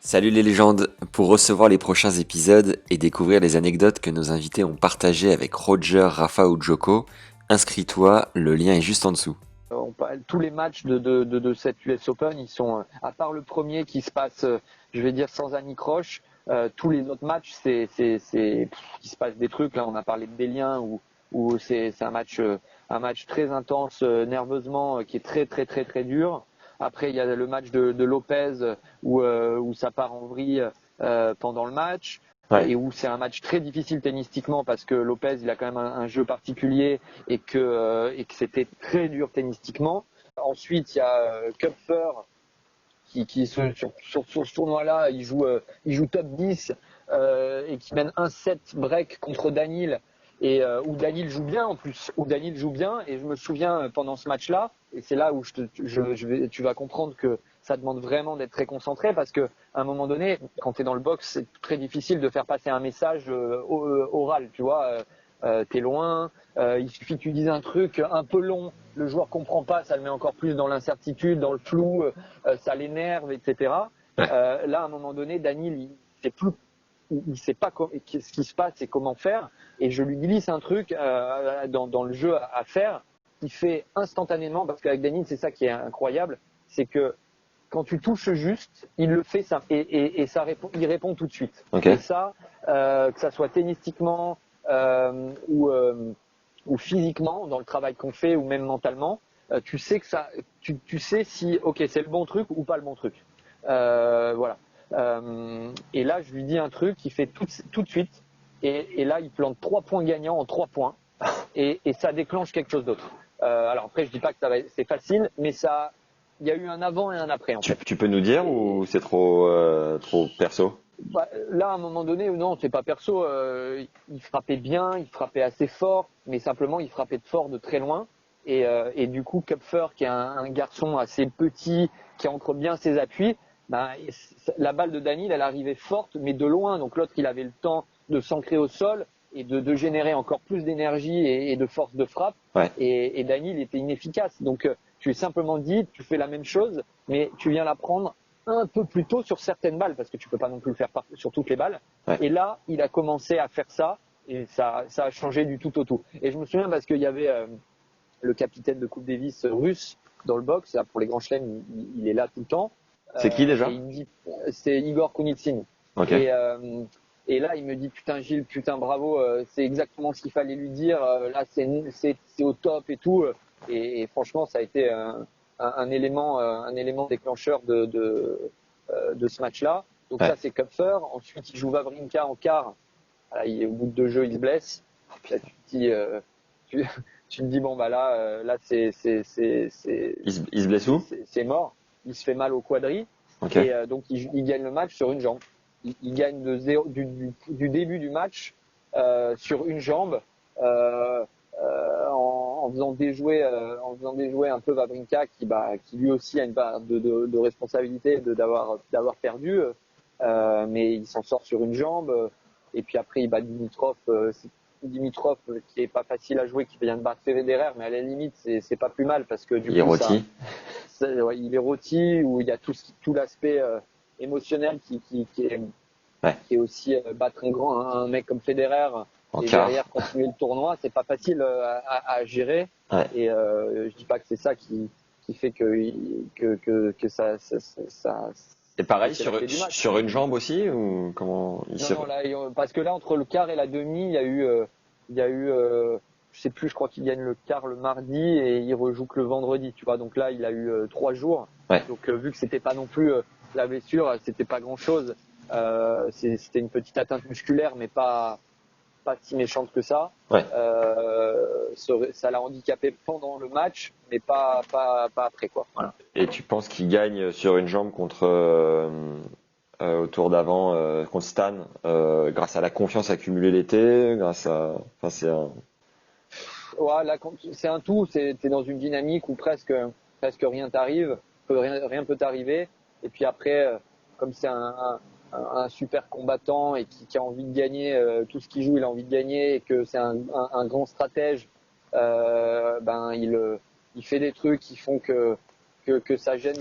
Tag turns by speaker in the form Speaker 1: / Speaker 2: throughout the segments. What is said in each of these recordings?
Speaker 1: Salut les légendes! Pour recevoir les prochains épisodes et découvrir les anecdotes que nos invités ont partagées avec Roger, Rafa ou Joko, inscris-toi, le lien est juste en dessous.
Speaker 2: Tous les matchs de cette US Open, ils sont, à part le premier qui se passe, je vais dire sans anicroche, tous les autres matchs, il se passe des trucs. Là, on a parlé de Bélien où c'est un match très intense, nerveusement, qui est très très très très dur. Après, il y a le match de Lopez où ça part en vrille pendant le match.
Speaker 1: Ouais.
Speaker 2: Et où c'est un match très difficile tennistiquement parce que Lopez il a quand même un jeu particulier et que c'était très dur tennistiquement. Ensuite il y a Kupfer qui sur ce tournoi-là il joue top 10 et qui mène un set break contre Danil et où Danil joue bien en plus, où Danil joue bien et je me souviens pendant ce match-là et c'est là où tu vas comprendre que ça demande vraiment d'être très concentré parce que à un moment donné, quand tu es dans le box, c'est très difficile de faire passer un message oral, tu vois. T'es loin, il suffit que tu dises un truc un peu long, le joueur comprend pas, ça le met encore plus dans l'incertitude, dans le flou, ça l'énerve, etc.
Speaker 1: Ouais.
Speaker 2: Là, à un moment donné, Daniel, il sait pas ce qui se passe et comment faire, et je lui glisse un truc dans le jeu à faire, qui fait instantanément, parce qu'avec Daniel, c'est ça qui est incroyable, c'est que quand tu touches juste, il le fait ça et ça répond, il répond tout de suite.
Speaker 1: Okay.
Speaker 2: Et ça, que ça soit tennistiquement ou physiquement dans le travail qu'on fait ou même mentalement, tu sais que ça, tu sais si ok c'est le bon truc ou pas le bon truc. Voilà. Et là, je lui dis un truc qui fait tout de suite. Et là, il plante 3 points gagnants en 3 points. Et ça déclenche quelque chose d'autre. Alors après, je dis pas que c'est facile, mais ça, il y a eu un avant et un après en fait.
Speaker 1: Tu peux nous dire ou c'est trop perso?
Speaker 2: Là, à un moment donné, non, c'est pas perso. Il frappait bien, il frappait assez fort, mais simplement, il frappait de fort de très loin. Et du coup, Kupfer, qui est un garçon assez petit, qui entre bien ses appuis, la balle de Daniel, elle arrivait forte, mais de loin. Donc l'autre, il avait le temps de s'ancrer au sol et de générer encore plus d'énergie et de force de frappe.
Speaker 1: Ouais.
Speaker 2: Et Daniel était inefficace. Donc tu lui simplement dit, tu fais la même chose, mais tu viens la prendre un peu plus tôt sur certaines balles, parce que tu peux pas non plus le faire sur toutes les balles.
Speaker 1: Ouais.
Speaker 2: Et là, il a commencé à faire ça, et ça a changé du tout au tout. Et je me souviens parce qu'il y avait le capitaine de Coupe Davis russe dans le box, là, pour les grands chelems, il est là tout le temps.
Speaker 1: C'est qui déjà?
Speaker 2: Et il me dit, c'est Igor Kunitsyn.
Speaker 1: Okay.
Speaker 2: Et là, il me dit, putain Gilles, putain bravo, c'est exactement ce qu'il fallait lui dire, là c'est au top et tout. Et franchement, ça a été un élément déclencheur de ce match-là. Donc
Speaker 1: Ouais.
Speaker 2: ça, c'est Kupfer. Ensuite, il joue Wawrinka en quart. Là, au bout de 2 jeux, il se blesse. Là, tu, tu te dis, bon, bah là
Speaker 1: Il se blesse où?
Speaker 2: c'est mort. Il se fait mal au quadri.
Speaker 1: Okay.
Speaker 2: Et donc, il gagne le match sur une jambe. Il gagne du début du match sur une jambe. En faisant déjouer un peu Wawrinka qui lui aussi a une part de responsabilité d'avoir perdu, mais il s'en sort sur une jambe et puis après il bat Dimitrov, qui est pas facile à jouer, qui vient de battre Federer, mais à la limite c'est pas plus mal parce que du
Speaker 1: Il est
Speaker 2: coup
Speaker 1: rôti.
Speaker 2: ouais, il est rôti, où il y a tout l'aspect émotionnel
Speaker 1: Ouais.
Speaker 2: qui est aussi battre un mec comme Federer
Speaker 1: En
Speaker 2: et
Speaker 1: quart.
Speaker 2: derrière continuer le tournoi, c'est pas facile à gérer.
Speaker 1: Ouais.
Speaker 2: Et je dis pas que c'est ça qui fait que ça
Speaker 1: Et pareil
Speaker 2: c'est la clé du match.
Speaker 1: sur une jambe aussi ou comment il se...
Speaker 2: Non, là, parce que là, entre le quart et la demi, il y a eu, je sais plus, je crois qu'il gagne le quart le mardi et il rejoue que le vendredi, tu vois. Donc là, il a eu 3 jours.
Speaker 1: Ouais.
Speaker 2: Donc vu que c'était pas non plus la blessure, c'était pas grand chose. C'était une petite atteinte musculaire, mais pas si méchante que ça.
Speaker 1: Ouais.
Speaker 2: Ça l'a handicapé pendant le match, mais pas après, quoi. Voilà.
Speaker 1: Et tu penses qu'il gagne sur une jambe contre au tour d'avant contre Stan grâce à la confiance accumulée l'été, grâce à... Enfin, c'est un...
Speaker 2: Ouais, là, c'est un tout. T'es dans une dynamique où presque rien t'arrive, rien peut t'arriver. Et puis après, comme c'est un super combattant et qui a envie de gagner, tout ce qu'il joue, il a envie de gagner, et que c'est un grand stratège, il fait des trucs qui font que ça gêne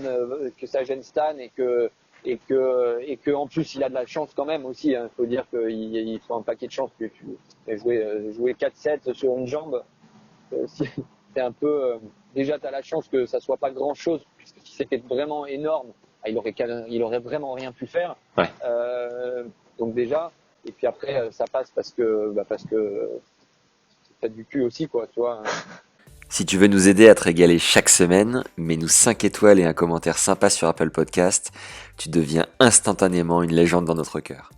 Speaker 2: Stan et que et que en plus il a de la chance quand même aussi. Il faut dire qu'il faut un paquet de chance que tu jouer 4-7 sur une jambe. C'est un peu déjà t'as la chance que ça soit pas grand chose, puisque si c'était vraiment énorme, il aurait vraiment rien pu faire.
Speaker 1: Ouais.
Speaker 2: Donc déjà, et puis après ça passe parce que t'as du cul aussi, quoi, tu vois.
Speaker 3: Si tu veux nous aider à te régaler chaque semaine, mets-nous 5 étoiles et un commentaire sympa sur Apple Podcast. Tu deviens instantanément une légende dans notre cœur.